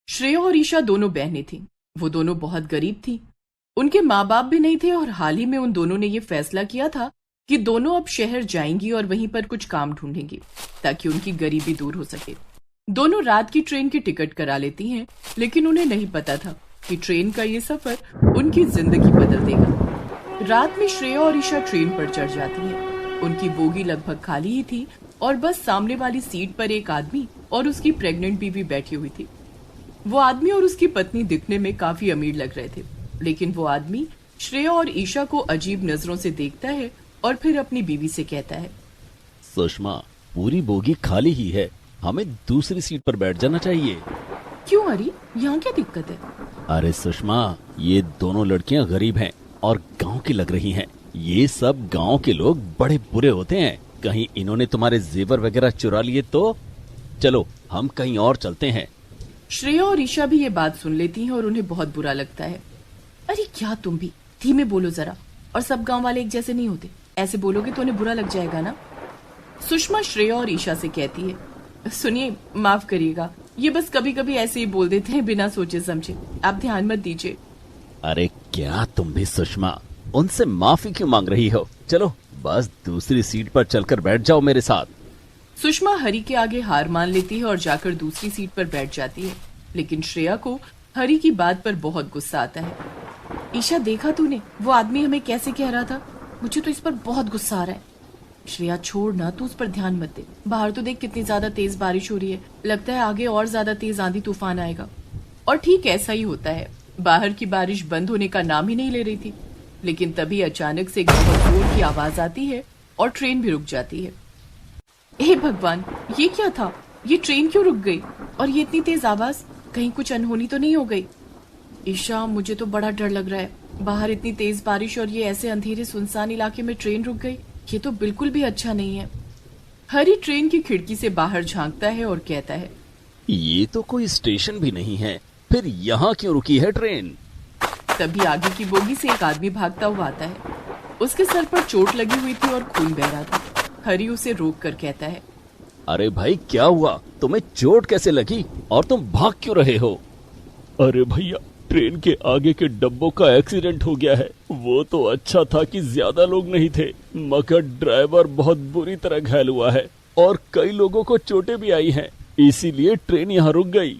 श्रेया और ईशा दोनों बहनें थीं। वो दोनों बहुत गरीब थीं। उनके माँ बाप भी नहीं थे और हाल ही में उन दोनों ने ये फैसला किया था कि दोनों अब शहर जाएंगी और वहीं पर कुछ काम ढूंढेंगी ताकि उनकी गरीबी दूर हो सके। दोनों रात की ट्रेन की टिकट करा लेती हैं, लेकिन उन्हें नहीं पता था कि ट्रेन का ये सफर उनकी जिंदगी बदल देगा। रात में श्रेया और ईशा ट्रेन पर चढ़ जाती हैं। उनकी बोगी लगभग खाली ही थी और बस सामने वाली सीट पर एक आदमी और उसकी प्रेग्नेंट बीवी बैठी हुई थी। वो आदमी और उसकी पत्नी दिखने में काफी अमीर लग रहे थे, लेकिन वो आदमी श्रेया और ईशा को अजीब नजरों से देखता है और फिर अपनी बीवी से कहता है, सुषमा, पूरी बोगी खाली ही है, हमें दूसरी सीट पर बैठ जाना चाहिए। क्यों हरी, यहाँ क्या दिक्कत है? अरे सुषमा, ये दोनों लड़कियां गरीब हैं और गांव की लग रही हैं। ये सब गांव के लोग बड़े बुरे होते हैं। कहीं इन्होंने तुम्हारे जेवर वगैरह चुरा लिए तो चलो हम कहीं और चलते हैं। श्रेया और ईशा भी ये बात सुन लेती हैं और उन्हें बहुत बुरा लगता है। अरे क्या तुम भी धीमे बोलो जरा, और सब गांव वाले एक जैसे नहीं होते, ऐसे बोलोगे तो उन्हें बुरा लग जाएगा ना। सुषमा श्रेया और ईशा से कहती है, सुनिए, माफ करिएगा, ये बस कभी कभी ऐसे ही बोल देते हैं बिना सोचे समझे, आप ध्यान मत दीजिए। अरे क्या तुम भी सुषमा, उनसे माफी क्यों मांग रही हो? चलो बस दूसरी सीट पर चलकर बैठ जाओ मेरे साथ। सुषमा हरी के आगे हार मान लेती है और जाकर दूसरी सीट पर बैठ जाती है, लेकिन श्रेया को हरी की बात पर बहुत गुस्सा आता है। ईशा, देखा तूने, वो आदमी हमें कैसे कह रहा था? मुझे तो इस पर बहुत गुस्सा आ रहा है। श्रेया छोड़ ना, तू उस पर ध्यान मत दे। बाहर तो देख कितनी ज्यादा तेज बारिश हो रही है, लगता है आगे और ज्यादा तेज आंधी तूफान आएगा। और ठीक ऐसा ही होता है। बाहर की बारिश बंद होने का नाम ही नहीं ले रही थी, लेकिन तभी अचानक से एक बहुत जोर की आवाज आती है और ट्रेन भी रुक जाती है। हे भगवान, ये क्या था? ये ट्रेन क्यों रुक गई? और ये इतनी तेज आवाज, कहीं कुछ अनहोनी तो नहीं हो गई? ईशा, मुझे तो बड़ा डर लग रहा है। बाहर इतनी तेज बारिश और ये ऐसे अंधेरे सुनसान इलाके में ट्रेन रुक गई, ये तो बिल्कुल भी अच्छा नहीं है। हरी ट्रेन की खिड़की से बाहर झांकता है और कहता है, ये तो कोई स्टेशन भी नहीं है, फिर यहाँ क्यों रुकी है ट्रेन? तभी आगे की बोगी से एक आदमी भागता हुआ आता है। उसके सर पर चोट लगी हुई थी और खून बह रहा था। हरी उसे रोक कर कहता है, अरे भाई, क्या हुआ? तुम्हें चोट कैसे लगी और तुम भाग क्यों रहे हो? अरे भैया, ट्रेन के आगे के डब्बों का एक्सीडेंट हो गया है। वो तो अच्छा था कि ज्यादा लोग नहीं थे, मगर ड्राइवर बहुत बुरी तरह घायल हुआ है और कई लोगों को चोटें भी आई हैं, इसीलिए ट्रेन यहाँ रुक गई।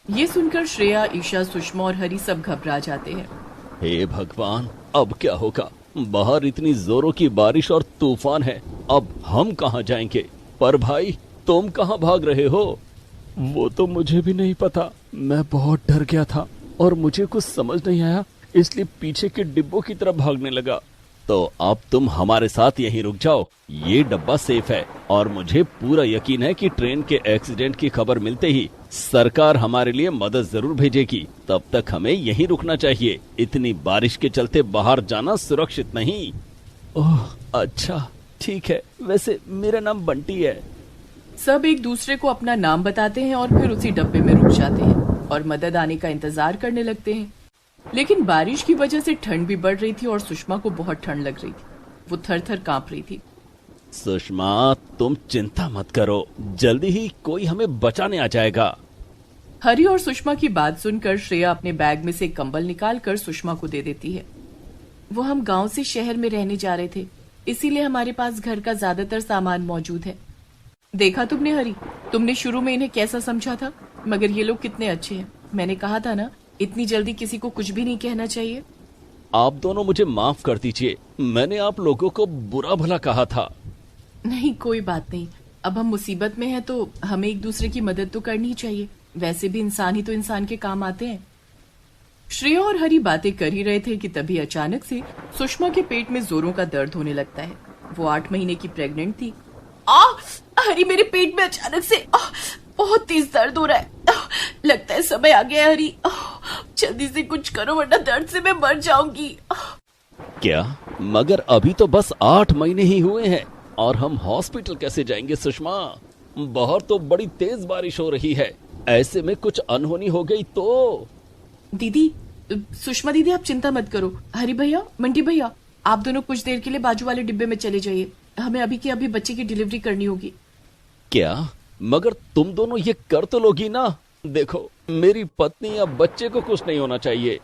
ये सुनकर श्रेया, ईशा, सुषमा और हरी सब घबरा जाते हैं। हे भगवान, अब क्या होगा? बाहर इतनी जोरों की बारिश और तूफान है, अब हम कहाँ जाएंगे? पर भाई, तुम कहाँ भाग रहे हो? वो तो मुझे भी नहीं पता, मैं बहुत डर गया था और मुझे कुछ समझ नहीं आया, इसलिए पीछे के डिब्बों की तरफ भागने लगा। तो अब तुम हमारे साथ यहीं रुक जाओ, ये डब्बा सेफ है और मुझे पूरा यकीन है कि ट्रेन के एक्सीडेंट की खबर मिलते ही सरकार हमारे लिए मदद जरूर भेजेगी। तब तक हमें यहीं रुकना चाहिए, इतनी बारिश के चलते बाहर जाना सुरक्षित नहीं। ओह अच्छा, ठीक है, वैसे मेरा नाम बंटी है। सब एक दूसरे को अपना नाम बताते हैं और फिर उसी डब्बे में रुक जाते हैं और मदद आने का इंतजार करने लगते हैं। लेकिन बारिश की वजह से ठंड भी बढ़ रही थी और सुषमा को बहुत ठंड लग रही थी। वो थर थर कांप रही थी। सुषमा, तुम चिंता मत करो, जल्दी ही कोई हमें बचाने आ जाएगा। हरी और सुषमा की बात सुनकर श्रेया अपने बैग में से एक कंबल निकालकर सुषमा को दे देती है। वो हम गांव से शहर में रहने जा रहे थे, इसीलिए हमारे पास घर का ज्यादातर सामान मौजूद है। देखा तुमने हरी, तुमने शुरू में इन्हें कैसा समझा था, मगर ये लोग कितने अच्छे हैं। मैंने कहा था ना, इतनी जल्दी किसी को कुछ भी नहीं कहना चाहिए। आप दोनों मुझे माफ कर दीजिए, मैंने आप लोगों को बुरा भला कहा था। नहीं, कोई बात नहीं। अब हम मुसीबत में हैं तो हमें एक दूसरे की मदद तो करनी ही चाहिए। वैसे भी इंसान ही तो इंसान के काम आते हैं। श्रेया और हरी बातें कर ही रहे थे कि तभी अचानक से सुषमा के पेट में जोरों का दर्द होने लगता है। वो 8 महीने की प्रेग्नेंट थी। हरी, मेरे पेट में अचानक से बहुत तेज दर्द हो रहा है। लगता है समय आ गया है हरी, जल्दी से कुछ करो वरना दर्द से मैं मर जाऊंगी। क्या? मगर अभी तो बस 8 महीने ही हुए हैं और हम हॉस्पिटल कैसे जाएंगे सुषमा? बाहर तो बड़ी तेज बारिश हो रही है, ऐसे में कुछ अनहोनी हो गई तो? दीदी, सुषमा दीदी, आप चिंता मत करो। हरी भैया, मंटी भैया, आप दोनों कुछ देर के लिए बाजू वाले डिब्बे में चले जाइए। हमें अभी के अभी बच्चे की डिलीवरी करनी होगी। क्या? मगर तुम दोनों ये कर तो लोगी ना? देखो, मेरी पत्नी या बच्चे को कुछ नहीं होना चाहिए।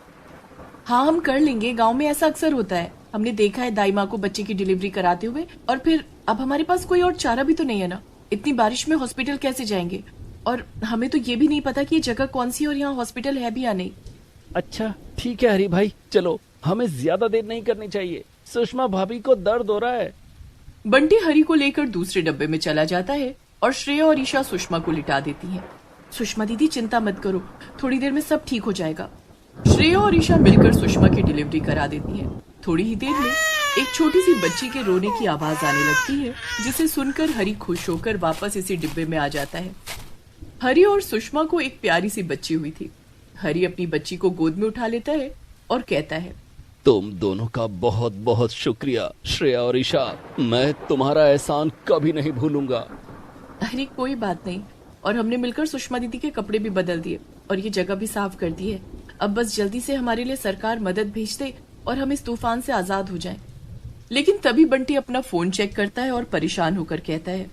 हाँ, हम कर लेंगे। गांव में ऐसा अक्सर होता है। हमने देखा है दाई माँ को बच्चे की डिलीवरी कराते हुए। और फिर अब हमारे पास कोई और चारा भी तो नहीं है ना। इतनी बारिश में हॉस्पिटल कैसे जाएंगे? और हमें तो ये भी नहीं पता कि ये जगह कौन सी है और यहाँ हॉस्पिटल है भी या नहीं। अच्छा ठीक है हरी भाई, चलो, हमें ज्यादा देर नहीं करनी चाहिए। सुषमा भाभी को दर्द हो रहा है। बंटी हरी को लेकर दूसरे डब्बे में चला जाता है और श्रेया और ईशा सुषमा को लिटा देती हैं। सुषमा दीदी चिंता मत करो, थोड़ी देर में सब ठीक हो जाएगा। श्रेया और ईशा मिलकर सुषमा की डिलीवरी करा देती हैं। थोड़ी ही देर में एक छोटी सी बच्ची के रोने की आवाज आने लगती है, जिसे सुनकर हरी खुश होकर वापस इसी डिब्बे में आ जाता है। हरी और सुषमा को एक प्यारी सी बच्ची हुई थी। हरी अपनी बच्ची को गोद में उठा लेता है और कहता है, तुम दोनों का बहुत बहुत शुक्रिया श्रेया और ईशा। मैं तुम्हारा एहसान कभी नहीं भूलूंगा। अरे कोई बात नहीं। और हमने मिलकर सुषमा दीदी के कपड़े भी बदल दिए और ये जगह भी साफ कर दी है। अब बस जल्दी से हमारे लिए सरकार मदद भेज दे और हम इस तूफान से आजाद हो जाएं। लेकिन तभी बंटी अपना फोन चेक करता है और परेशान होकर कहता है,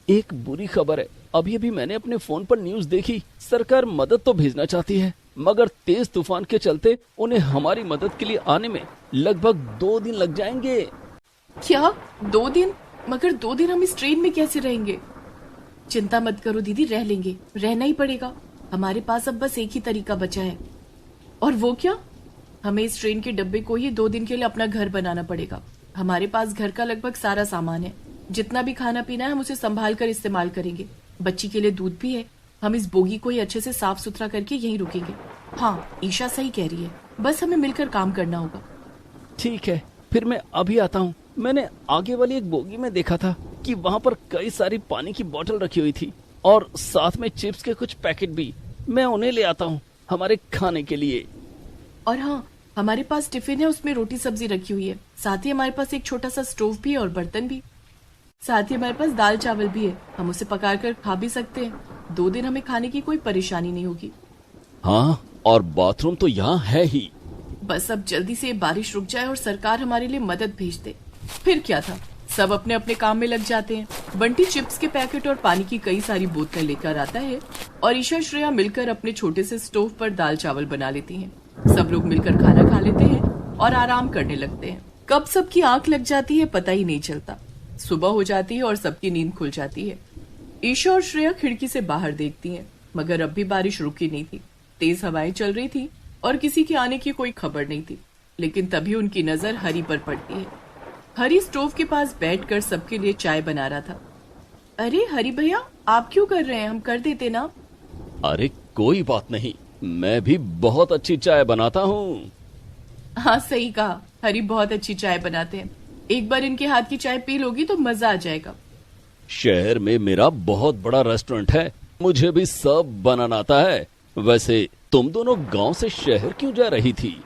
एक बुरी खबर है। अभी अभी मैंने अपने फोन पर न्यूज देखी। सरकार मदद तो भेजना चाहती है, मगर तेज तूफान के चलते उन्हें हमारी मदद के लिए आने में लगभग 2 दिन लग जाएंगे। क्या 2 दिन? मगर 2 दिन हम इस ट्रेन में कैसे रहेंगे? चिंता मत करो दीदी, रह लेंगे, रहना ही पड़ेगा। हमारे पास अब बस एक ही तरीका बचा है। और वो क्या? हमें इस ट्रेन के डब्बे को ही 2 दिन के लिए अपना घर बनाना पड़ेगा। हमारे पास घर का लगभग सारा सामान है। जितना भी खाना पीना है हम उसे संभाल कर इस्तेमाल करेंगे। बच्ची के लिए दूध भी है। हम इस बोगी को ही अच्छे से साफ सुथरा करके यहीं रुकेंगे। हाँ, ईशा सही कह रही है, बस हमें मिलकर काम करना होगा। ठीक है, फिर मैं अभी आता हूँ। मैंने आगे वाली एक बोगी में देखा था कि वहाँ पर कई सारी पानी की बोतल रखी हुई थी और साथ में चिप्स के कुछ पैकेट भी। मैं उन्हें ले आता हूँ हमारे खाने के लिए। और हाँ, हमारे पास टिफिन है, उसमें रोटी सब्जी रखी हुई है। साथ ही हमारे पास एक छोटा सा स्टोव भी है और बर्तन भी। साथ ही हमारे पास दाल चावल भी है, हम उसे पका कर खा भी सकते हैं। 2 दिन हमें खाने की कोई परेशानी नहीं होगी। हाँ, और बाथरूम तो यहाँ है ही। बस अब जल्दी से बारिश रुक जाए और सरकार हमारे लिए मदद भेज दे। फिर क्या था, सब अपने अपने काम में लग जाते हैं। बंटी चिप्स के पैकेट और पानी की कई सारी बोतलें लेकर आता है और ईशा श्रेया मिलकर अपने छोटे से स्टोव पर दाल चावल बना लेती हैं। सब लोग मिलकर खाना खा लेते हैं और आराम करने लगते हैं। कब सबकी आंख लग जाती है पता ही नहीं चलता। सुबह हो जाती है और सबकी नींद खुल जाती है। ईशा और श्रेया खिड़की से बाहर देखती हैं, मगर अब भी बारिश रुकी नहीं थी। तेज हवाएं चल रही थी और किसी के आने की कोई खबर नहीं थी। लेकिन तभी उनकी नजर हरी पर पड़ती है। हरी स्टोव के पास बैठकर सबके लिए चाय बना रहा था। अरे हरी भैया, आप क्यों कर रहे हैं? हम कर देते ना। अरे कोई बात नहीं, मैं भी बहुत अच्छी चाय बनाता हूँ। हाँ सही कहा, हरी बहुत अच्छी चाय बनाते हैं। एक बार इनके हाथ की चाय पी लोगी तो मजा आ जाएगा। शहर में मेरा बहुत बड़ा रेस्टोरेंट है, मुझे भी सब बनाना आता है। वैसे तुम दोनों गांव से शहर क्यों जा रही थी?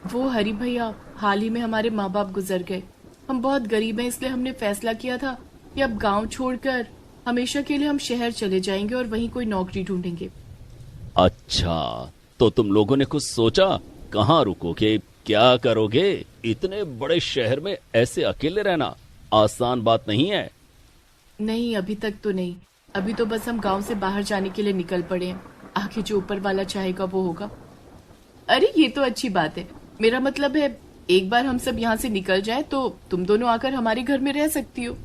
वो हरी भैया, हाल ही में हमारे माँ बाप गुजर गए। हम बहुत गरीब हैं, इसलिए हमने फैसला किया था कि अब गांव छोड़कर हमेशा के लिए हम शहर चले जाएंगे और वहीं कोई नौकरी ढूंढेंगे। अच्छा, तो तुम लोगों ने कुछ सोचा? कहाँ रुकोगे, क्या करोगे? इतने बड़े शहर में ऐसे अकेले रहना आसान बात नहीं है। नहीं, अभी तक तो नहीं। अभी तो बस हम गांव से बाहर जाने के लिए निकल पड़े हैं। आगे जो ऊपर वाला चाहेगा वो होगा। अरे ये तो अच्छी बात है। मेरा मतलब है, एक बार हम सब यहाँ से निकल जाए तो तुम दोनों आकर हमारे घर में रह सकती हो।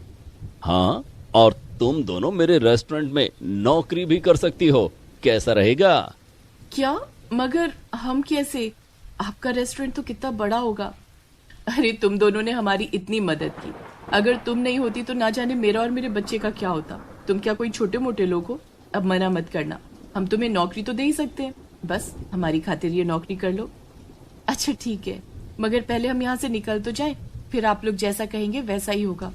हाँ, और तुम दोनों मेरे रेस्टोरेंट में नौकरी भी कर सकती हो। कैसा रहेगा? क्या? मगर हम कैसे? आपका रेस्टोरेंट तो कितना बड़ा होगा। अरे तुम दोनों ने हमारी इतनी मदद की, अगर तुम नहीं होती तो ना जाने मेरा और मेरे बच्चे का क्या होता। तुम क्या कोई छोटे मोटे लोग हो? अब मना मत करना, हम तुम्हें नौकरी तो दे ही सकते हैं। बस हमारी खातिर ये नौकरी कर लो। अच्छा ठीक है, मगर पहले हम यहाँ से निकल तो जाएं, फिर आप लोग जैसा कहेंगे वैसा ही होगा।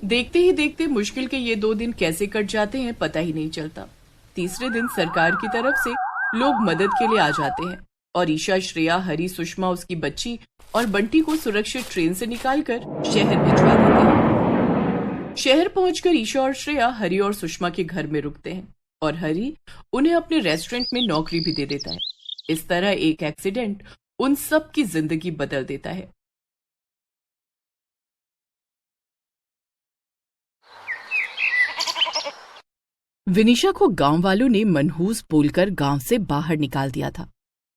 देखते ही देखते मुश्किल के ये 2 दिन कैसे कट जाते हैं पता ही नहीं चलता। तीसरे दिन सरकार की तरफ से लोग मदद के लिए आ जाते हैं और ईशा, श्रेया, हरी, सुषमा, उसकी बच्ची और बंटी को सुरक्षित ट्रेन से निकालकर शहर भिजवा देते हैं। शहर पहुंचकर ईशा और श्रेया हरी और सुषमा के घर में रुकते हैं और हरी उन्हें अपने रेस्टोरेंट में नौकरी भी दे देता है। इस तरह एक एक्सीडेंट उन सब की जिंदगी बदल देता है। विनिशा को गांव वालों ने मनहूस बोलकर गांव से बाहर निकाल दिया था।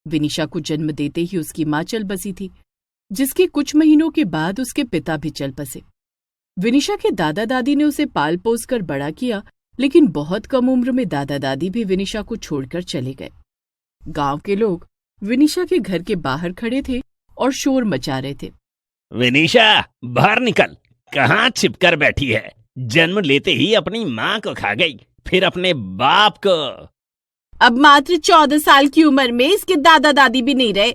विनिशा को जन्म देते ही उसकी मां चल बसी थी, जिसके कुछ महीनों के बाद उसके पिता भी चल बसे। विनिशा के दादा दादी ने उसे पाल पोस कर बड़ा किया, लेकिन बहुत कम उम्र में दादा दादी भी विनिशा को छोड़कर चले गए। गांव के लोग विनिशा के घर के बाहर खड़े थे और शोर मचा रहे थे। विनिशा, बाहर निकल, कहाँ छिपकर बैठी है? जन्म लेते ही अपनी माँ को खा गई, फिर अपने बाप को। अब मात्र 14 साल की उम्र में इसके दादा दादी भी नहीं रहे।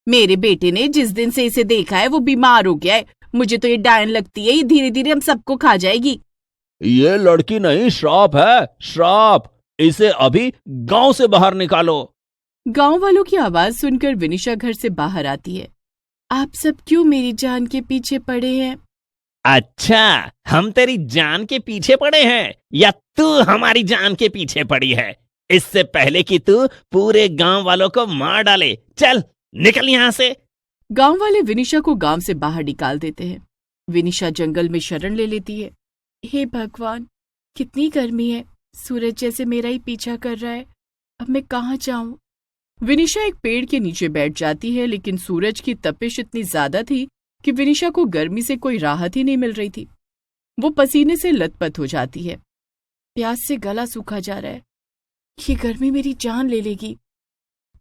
मेरे बेटे ने जिस दिन से इसे देखा है वो बीमार हो गया है। मुझे तो ये डायन लगती है, ये धीरे धीरे हम सबको खा जाएगी। ये लड़की नहीं, श्राप है, श्राप। इसे अभी गांव से बाहर निकालो। गांव वालों की आवाज सुनकर विनिशा घर से बाहर आती है। आप सब क्यों मेरी जान के पीछे पड़े हैं? अच्छा, हम तेरी जान के पीछे पड़े हैं या तू हमारी जान के पीछे पड़ी है? इससे पहले कि तू पूरे गांव वालों को मार डाले, चल निकल यहाँ से। गांव वाले विनिशा को गांव से बाहर निकाल देते हैं। विनिशा जंगल में शरण ले लेती है। हे भगवान, कितनी गर्मी है, सूरज जैसे मेरा ही पीछा कर रहा है। अब मैं कहाँ जाऊं? विनिशा एक पेड़ के नीचे बैठ जाती है, लेकिन सूरज की तपिश इतनी ज्यादा थी कि विनिशा को गर्मी से कोई राहत ही नहीं मिल रही थी। वो पसीने से लथपथ हो जाती है। प्यास से गला सूखा जा रहा है। ये गर्मी मेरी जान ले लेगी।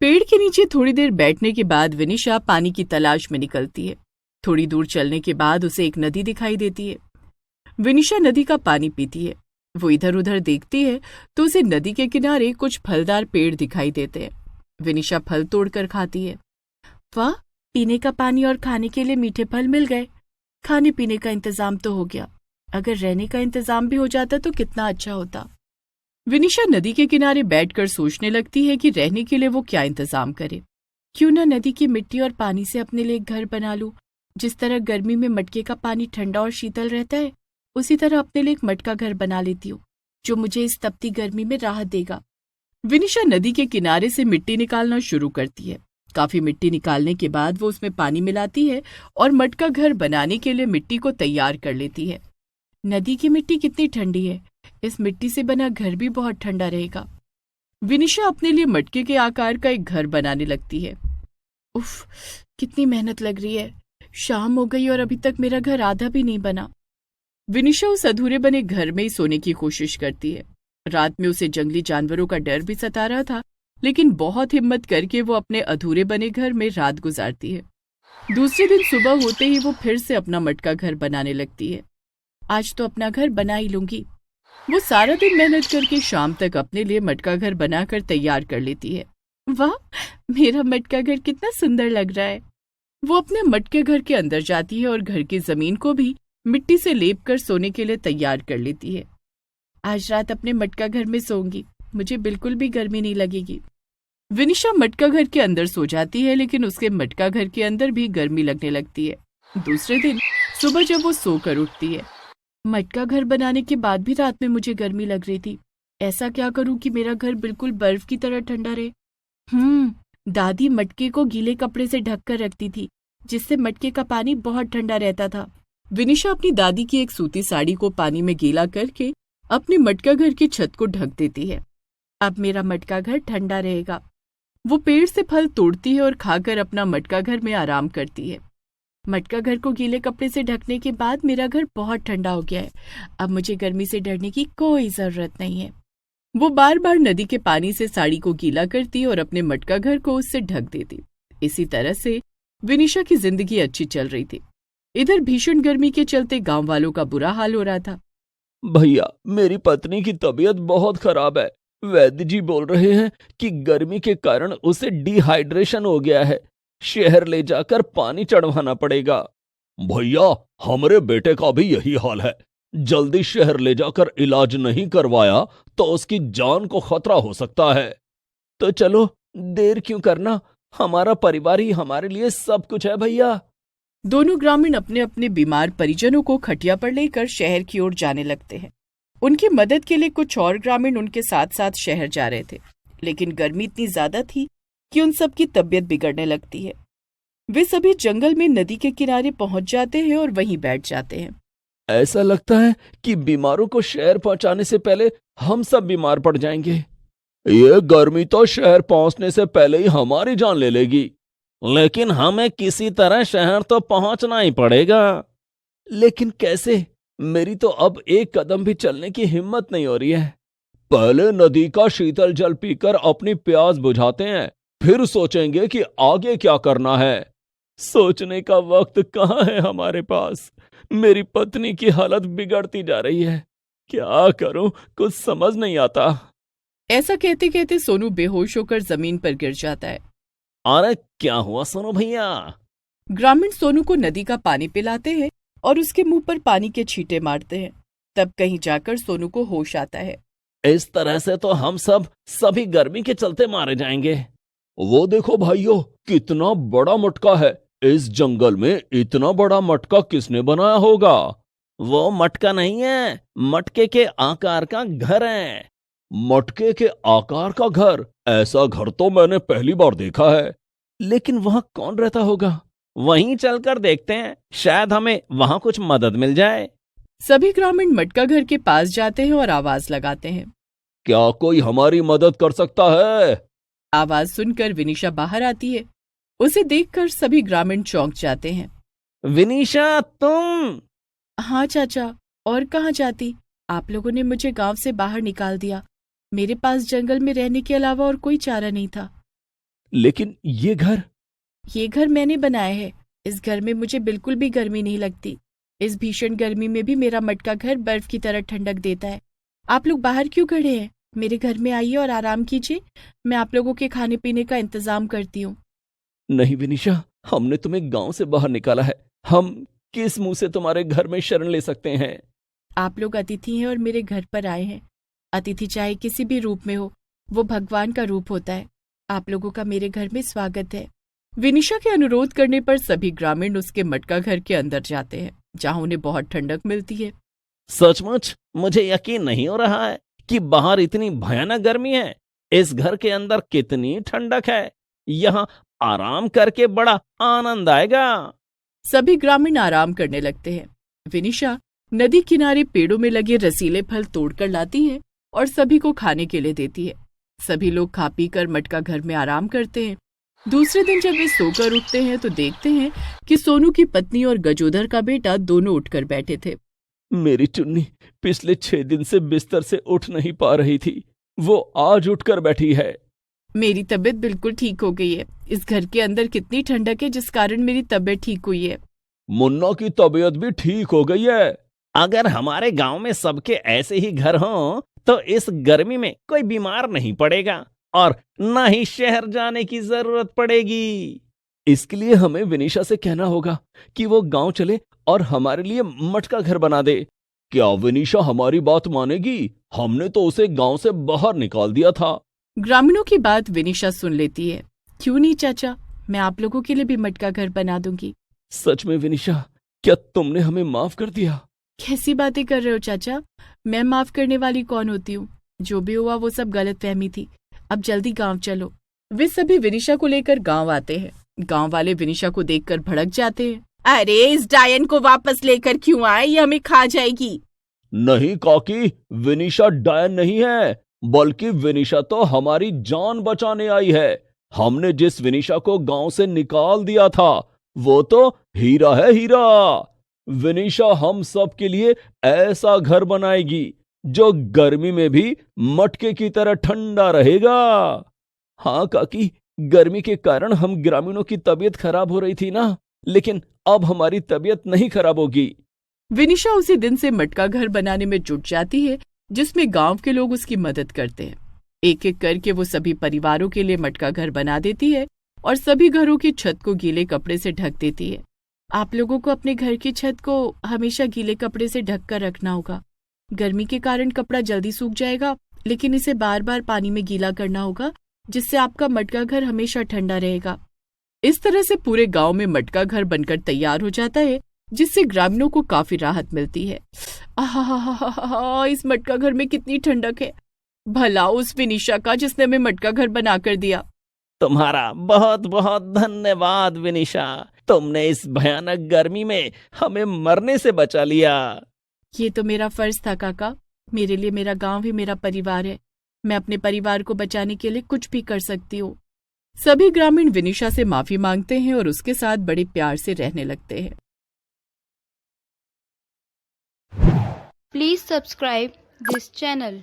पेड़ के नीचे थोड़ी देर बैठने के बाद विनिशा पानी की तलाश में निकलती है। थोड़ी दूर चलने के बाद उसे एक नदी दिखाई देती है। विनिशा नदी का पानी पीती है। वो इधर उधर देखती है तो उसे नदी के किनारे कुछ फलदार पेड़ दिखाई देते हैं। विनिशा फल तोड़कर खाती है। वाह, पीने का पानी और खाने के लिए मीठे फल मिल गए। खाने पीने का इंतजाम तो हो गया। अगर रहने का इंतजाम भी हो जाता तो कितना अच्छा होता। विनिशा नदी के किनारे बैठकर सोचने लगती है कि रहने के लिए वो क्या इंतजाम करे। क्यों ना नदी की मिट्टी और पानी से अपने लिए एक घर बना लूं। जिस तरह गर्मी में मटके का पानी ठंडा और शीतल रहता है, उसी तरह अपने लिए एक मटका घर बना लेती हूँ, जो मुझे इस तपती गर्मी में राहत देगा। विनिशा नदी के किनारे से मिट्टी निकालना शुरू करती है। काफी मिट्टी निकालने के बाद वो उसमें पानी मिलाती है और मटका घर बनाने के लिए मिट्टी को तैयार कर लेती है। नदी की मिट्टी कितनी ठंडी है, इस मिट्टी से बना घर भी बहुत ठंडा रहेगा। विनिशा अपने लिए मटके के आकार का एक घर बनाने लगती है। उफ, कितनी मेहनत लग रही है। शाम हो गई और अभी तक मेरा घर आधा भी नहीं बना। विनिशा उस अधूरे बने घर में ही सोने की कोशिश करती है। रात में उसे जंगली जानवरों का डर भी सता रहा था, लेकिन बहुत हिम्मत करके वो अपने अधूरे बने घर में रात गुजारती है। दूसरे दिन सुबह होते ही वो फिर से अपना मटका घर बनाने लगती है। आज तो अपना घर बना ही लूंगी। वो सारा दिन मेहनत करके शाम तक अपने लिए मटका घर बनाकर तैयार कर लेती है। वाह, मेरा मटका घर कितना सुंदर लग रहा है। वो अपने मटके घर के अंदर जाती है और घर की जमीन को भी मिट्टी से लेप कर सोने के लिए तैयार कर लेती है। आज रात अपने मटका घर में सोऊंगी, मुझे बिल्कुल भी गर्मी नहीं लगेगी। विनिशा मटका घर के अंदर सो जाती है, लेकिन उसके मटका घर के अंदर भी गर्मी लगने लगती है। दूसरे दिन सुबह जब वो सोकर उठती है, मटका घर बनाने के बाद भी रात में मुझे गर्मी लग रही थी। ऐसा क्या करूं कि मेरा घर बिल्कुल बर्फ की तरह ठंडा रहे? दादी मटके को गीले कपड़े से ढक कर रखती थी, जिससे मटके का पानी बहुत ठंडा रहता था। विनिशा अपनी दादी की एक सूती साड़ी को पानी में गीला करके अपने मटका घर की छत को ढक देती है। अब मेरा मटका घर ठंडा रहेगा। वो पेड़ से फल तोड़ती है और खाकर अपना मटका घर में आराम करती है। मटका घर को गीले कपड़े से ढकने के बाद मेरा घर बहुत ठंडा हो गया है। अब मुझे गर्मी से डरने की कोई जरूरत नहीं है। वो बार बार नदी के पानी से साड़ी को गीला करती और अपने मटका घर को उससे ढक देती। इसी तरह से विनिशा की जिंदगी अच्छी चल रही थी। इधर भीषण गर्मी के चलते गांव वालों का बुरा हाल हो रहा था। भैया, मेरी पत्नी की तबीयत बहुत खराब है। वैद्य जी बोल रहे हैं कि गर्मी के कारण उसे डिहाइड्रेशन हो गया है। शहर ले जाकर पानी चढ़वाना पड़ेगा। भैया, हमारे बेटे का भी यही हाल है। जल्दी शहर ले जाकर इलाज नहीं करवाया तो उसकी जान को खतरा हो सकता है। तो चलो, देर क्यों करना, हमारा परिवार ही हमारे लिए सब कुछ है भैया। दोनों ग्रामीण अपने अपने बीमार परिजनों को खटिया पर लेकर शहर की ओर जाने लगते हैं। उनकी मदद के लिए कुछ और ग्रामीण उनके साथ साथ शहर जा रहे थे, लेकिन गर्मी इतनी ज्यादा थी कि उन सबकी तबीयत बिगड़ने लगती है। वे सभी जंगल में नदी के किनारे पहुंच जाते हैं और वहीं बैठ जाते हैं। ऐसा लगता है कि बीमारों को शहर पहुंचाने से पहले हम सब बीमार पड़ जाएंगे। ये गर्मी तो शहर पहुंचने से पहले ही हमारी जान ले लेगी। लेकिन हमें किसी तरह शहर तो पहुंचना ही पड़ेगा। लेकिन कैसे? मेरी तो अब एक कदम भी चलने की हिम्मत नहीं हो रही है। पहले नदी का शीतल जल पीकर अपनी प्यास बुझाते हैं, फिर सोचेंगे कि आगे क्या करना है। सोचने का वक्त कहाँ है हमारे पास। मेरी पत्नी की हालत बिगड़ती जा रही है। क्या करूं, कुछ समझ नहीं आता। ऐसा कहते कहते सोनू बेहोश होकर जमीन पर गिर जाता है। अरे क्या हुआ सोनू भैया? ग्रामीण सोनू को नदी का पानी पिलाते हैं और उसके मुंह पर पानी के छींटे मारते हैं। तब कहीं जाकर सोनू को होश आता है। इस तरह से तो हम सभी गर्मी के चलते मारे जाएंगे। वो देखो भाइयों, कितना बड़ा मटका है। इस जंगल में इतना बड़ा मटका किसने बनाया होगा? वो मटका नहीं है, मटके के आकार का घर है। मटके के आकार का घर? ऐसा घर तो मैंने पहली बार देखा है। लेकिन वहां कौन रहता होगा? वहीं चलकर देखते हैं, शायद हमें वहां कुछ मदद मिल जाए। सभी ग्रामीण मटका घर के पास जाते हैं और आवाज लगाते हैं। क्या कोई हमारी मदद कर सकता है? आवाज सुनकर विनीशा बाहर आती है। उसे देखकर सभी ग्रामीण चौंक जाते हैं। विनीशा, तुम? हाँ चाचा, और कहाँ जाती? आप लोगों ने मुझे गांव से बाहर निकाल दिया। मेरे पास जंगल में रहने के अलावा और कोई चारा नहीं था। लेकिन ये घर मैंने बनाया है। इस घर में मुझे बिल्कुल भी गर्मी नहीं लगती। इस भीषण गर्मी में भी मेरा मटका घर बर्फ की तरह ठंडक देता है। आप लोग बाहर क्यों खड़े हैं? मेरे घर में आइए और आराम कीजिए। मैं आप लोगों के खाने पीने का इंतजाम करती हूँ। नहीं विनीशा, हमने तुम्हें गांव से बाहर निकाला है। हम किस मुंह से तुम्हारे घर में शरण ले सकते हैं? आप लोग अतिथि हैं और मेरे घर पर आए हैं। अतिथि चाहे किसी भी रूप में हो, वो भगवान का रूप होता है। आप लोगों का मेरे घर में स्वागत है। विनीशा के अनुरोध करने पर सभी ग्रामीण उसके मटका घर के अंदर जाते हैं, जहां उन्हें बहुत ठंडक मिलती है। सचमुच मुझे यकीन नहीं हो रहा है कि बाहर इतनी भयानक गर्मी है। इस घर के अंदर कितनी ठंडक है। यहाँ आराम करके बड़ा आनंद आएगा। सभी ग्रामीण आराम करने लगते हैं। विनीशा नदी किनारे पेड़ों में लगे रसीले फल तोड़कर लाती है और सभी को खाने के लिए देती है। सभी लोग खा पी कर मटका घर में आराम करते हैं। दूसरे दिन जब वे सोकर उठते हैं तो देखते हैं कि सोनू की पत्नी और गजोधर का बेटा दोनों उठकर बैठे थे। मेरी चुन्नी पिछले 6 दिन से बिस्तर से उठ नहीं पा रही थी। वो आज उठकर बैठी है। मेरी तबीयत बिल्कुल ठीक हो गई है। इस घर के अंदर कितनी ठंडक है, जिस कारण मेरी तबीयत ठीक हुई है। मुन्ना की तबीयत भी ठीक हो गई है। अगर हमारे गांव में सबके ऐसे ही घर हों तो इस गर्मी में कोई बीमार नहीं पड़ेगा और न ही शहर जाने की जरूरत पड़ेगी। इसके लिए हमें विनीशा से कहना होगा कि वो गांव चले और हमारे लिए मटका घर बना दे। क्या विनीशा हमारी बात मानेगी? हमने तो उसे गांव से बाहर निकाल दिया था। ग्रामीणों की बात विनीशा सुन लेती है। क्यों नहीं चाचा, मैं आप लोगों के लिए भी मटका घर बना दूंगी। सच में विनीशा, क्या तुमने हमें माफ कर दिया? कैसी बातें कर रहे हो चाचा? मैं माफ करने वाली कौन होती हूँ? जो भी हुआ वो सब गलतफहमी थी। अब जल्दी गांव चलो। वे सभी विनीशा को लेकर गांव आते हैं। गांव वाले विनीशा को देखकर भड़क जाते हैं। अरे इस डायन को वापस लेकर क्यों आए? ये हमें खा जाएगी। नहीं काकी, विनीशा डायन नहीं है, बल्कि विनीशा तो हमारी जान बचाने आई है। हमने जिस विनीशा को गांव से निकाल दिया था वो तो हीरा है, हीरा। विनीशा हम सब के लिए ऐसा घर बनाएगी जो गर्मी में भी मटके की तरह ठंडा रहेगा। हाँ काकी, गर्मी के कारण हम ग्रामीणों की तबीयत खराब हो रही थी ना, लेकिन अब हमारी तबीयत नहीं खराब होगी। विनीशा उसी दिन से मटका घर बनाने में जुट जाती है, जिसमें गांव के लोग उसकी मदद करते हैं। एक एक करके वो सभी परिवारों के लिए मटका घर बना देती है और सभी घरों की छत को गीले कपड़े से ढक देती है। आप लोगों को अपने घर की छत को हमेशा गीले कपड़े से ढक कर रखना होगा। गर्मी के कारण कपड़ा जल्दी सूख जाएगा, लेकिन इसे बार बार पानी में गीला करना होगा, जिससे आपका मटका घर हमेशा ठंडा रहेगा। इस तरह से पूरे गांव में मटका घर बनकर तैयार हो जाता है, जिससे ग्रामीणों को काफी राहत मिलती है। आहा, इस मटका घर में कितनी ठंडक है। भला उस विनीशा का जिसने हमें मटका घर बनाकर दिया। तुम्हारा बहुत बहुत धन्यवाद विनीशा। तुमने इस भयानक गर्मी में हमें मरने से बचा लिया। ये तो मेरा फर्ज था काका। मेरे लिए मेरा गांव ही मेरा परिवार है। मैं अपने परिवार को बचाने के लिए कुछ भी कर सकती हूँ। सभी ग्रामीण विनिशा से माफी मांगते हैं और उसके साथ बड़े प्यार से रहने लगते हैं। Please subscribe this channel.